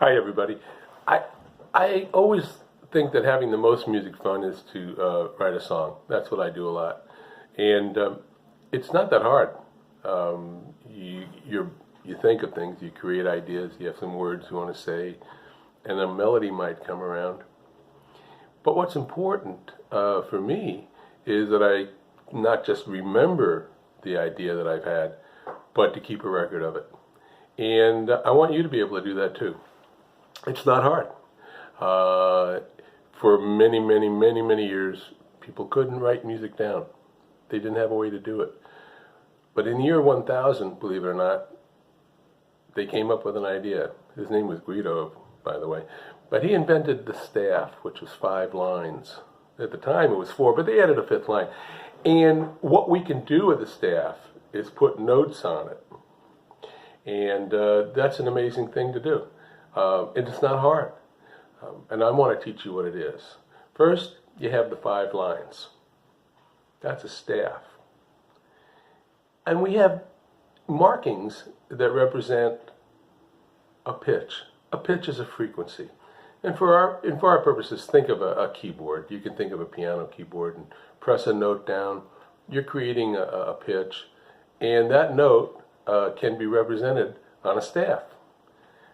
Hi, everybody. I I always think that having the most music fun is to write a song. That's what I do a lot, and it's not that hard. You think of things, you create ideas, you have some words you want to say, and a melody might come around. But what's important for me is that I not just remember the idea that I've had, but to keep a record of it. And I want you to be able to do that too. It's not hard. For many years, people couldn't write music down. They didn't have a way to do it. But in the year 1000, believe it or not, they came up with an idea. His name was Guido, by the way. But he invented the staff, which was 5 lines. At the time it was 4, but they added a 5th line. And what we can do with the staff is put notes on it. And that's an amazing thing to do. And it's not hard. And I want to teach you what it is. First, you have the 5 lines. That's a staff. And we have markings that represent a pitch. A pitch is a frequency. And for our purposes, think of a keyboard. You can think of a piano keyboard and press a note down. You're creating a pitch. And that note can be represented on a staff.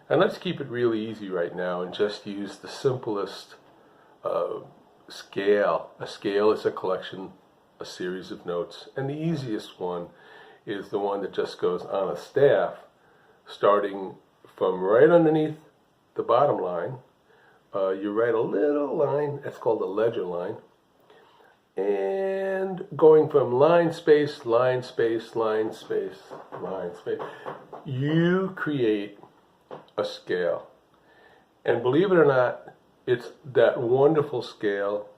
And let's keep it really easy right now and just use the simplest scale. A scale is a collection, a series of notes. And the easiest one is the one that just goes on a staff, starting from right underneath the bottom line. You write a little line, that's called a ledger line. And going from line space, line space, line space, line space, you create a scale. And believe it or not, it's that wonderful scale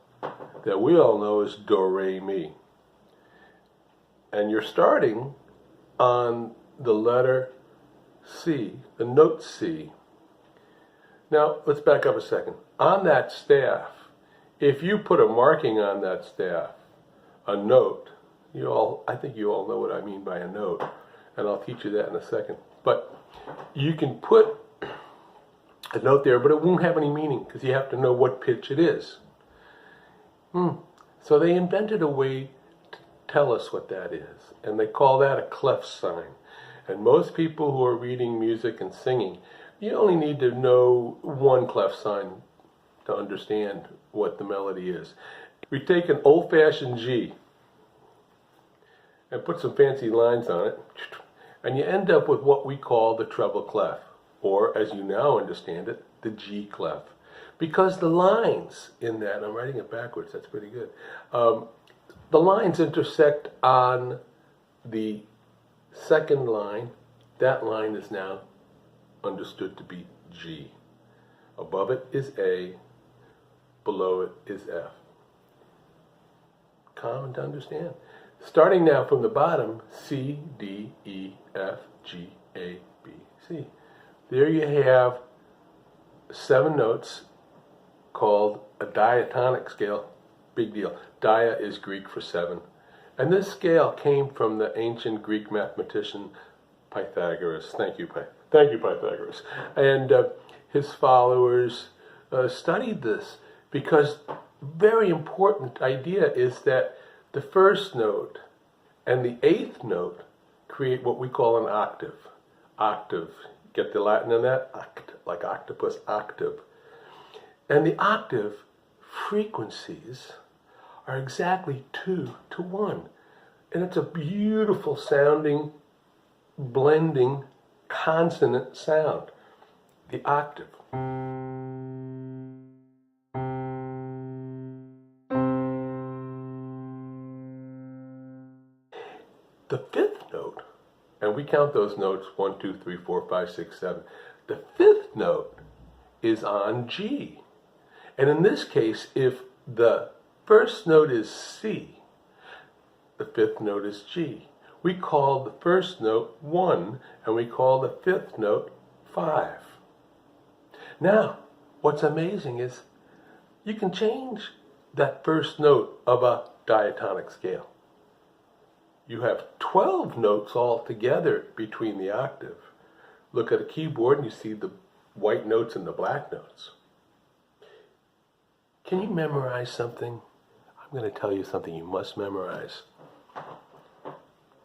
that we all know as do, re, mi. And you're starting on the letter C, the note C. Now, let's back up a second. On that staff, if you put a marking on that staff, a note, I think you all know what I mean by a note, and I'll teach you that in a second. But you can put a note there, but it won't have any meaning because you have to know what pitch it is. So they invented a way to tell us what that is, and they call that a clef sign. And most people who are reading music and singing, you only need to know one clef sign to understand what the melody is. We take an old-fashioned G and put some fancy lines on it, and you end up with what we call the treble clef, or as you now understand it, the G clef. Because the lines in that, I'm writing it backwards, that's pretty good, the lines intersect on the second line. That line is now understood to be G. Above it is A, below it is F. Common to understand. Starting now from the bottom, C, D, E, F, G, A, B, C. There you have 7 notes called a diatonic scale. Big deal. Dia is Greek for 7. And this scale came from the ancient Greek mathematician Pythagoras. Thank you, Pythagoras. And his followers studied this because very important idea is that the first note and the 8th note create what we call an octave. Octave. Get the Latin in that? Oct, like octopus, octave. And the octave frequencies are exactly 2 to 1. And it's a beautiful sounding, blending, consonant sound. The octave. The 5th note, and we count those notes 1, 2, 3, 4, 5, 6, 7. The 5th note is on G. And in this case, if the first note is C, the 5th note is G. We call the first note 1, and we call the 5th note 5. Now, what's amazing is you can change that first note of a diatonic scale. You have 12 notes all together between the octave. Look at a keyboard and you see the white notes and the black notes. Can you memorize something? I'm going to tell you something you must memorize.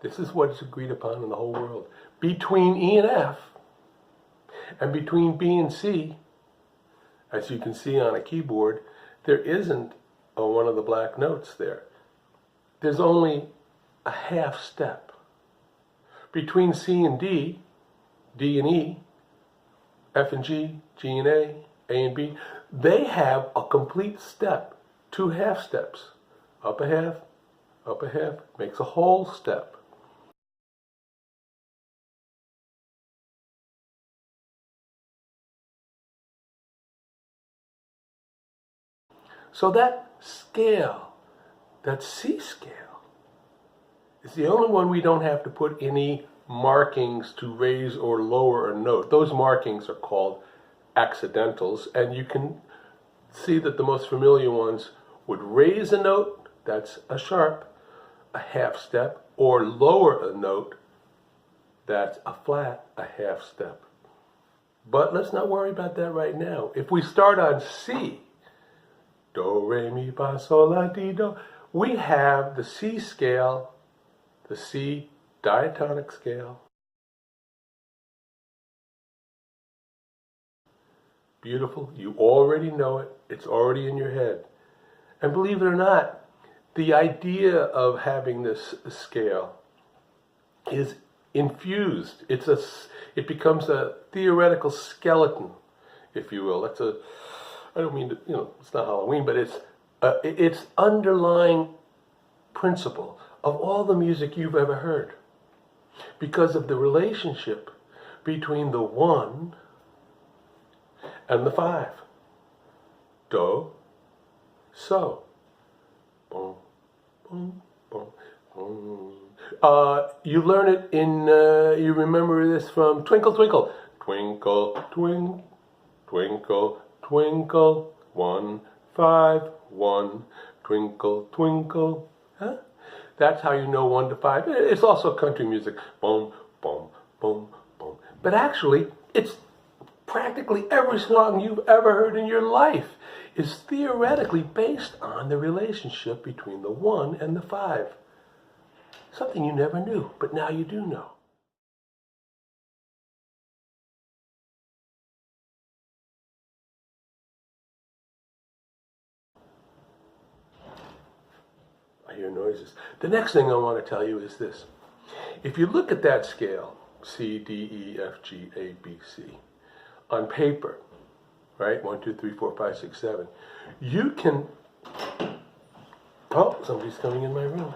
This is what is agreed upon in the whole world. Between E and F, and between B and C, as you can see on a keyboard, there isn't one of the black notes there. There's only a half step. Between C and D, D and E, F and G, G and A and B, they have a complete step, 2 half steps. Up a half, makes a whole step. So that scale, that C scale, is the only one we don't have to put any markings to raise or lower a note. Those markings are called accidentals, and you can see that the most familiar ones would raise a note, that's a sharp, a half step, or lower a note, that's a flat, a half step. But let's not worry about that right now. If we start on C, do, re, mi, fa, sol, la, ti, do, we have the C scale, the C diatonic scale. Beautiful. You already know it. It's already in your head. And believe it or not, the idea of having this scale is infused. It becomes a theoretical skeleton, if you will. I don't mean to, it's not Halloween, but it's underlying principle of all the music you've ever heard, because of the relationship between the 1 and the 5. Do, so. Boom, boom, boom, boom. You learn it you remember this from Twinkle, Twinkle. Twinkle, twinkle, twinkle, twinkle, 1, 5, 1. Twinkle, twinkle. Huh? That's how you know 1 to 5. It's also country music. Boom, boom, boom, boom. But actually, it's practically every song you've ever heard in your life is theoretically based on the relationship between the 1 and the 5. Something you never knew, but now you do know. I hear noises. The next thing I want to tell you is this. If you look at that scale, C, D, E, F, G, A, B, C, on paper, right? 1, 2, 3, 4, 5, 6, 7. You can, oh, somebody's coming in my room.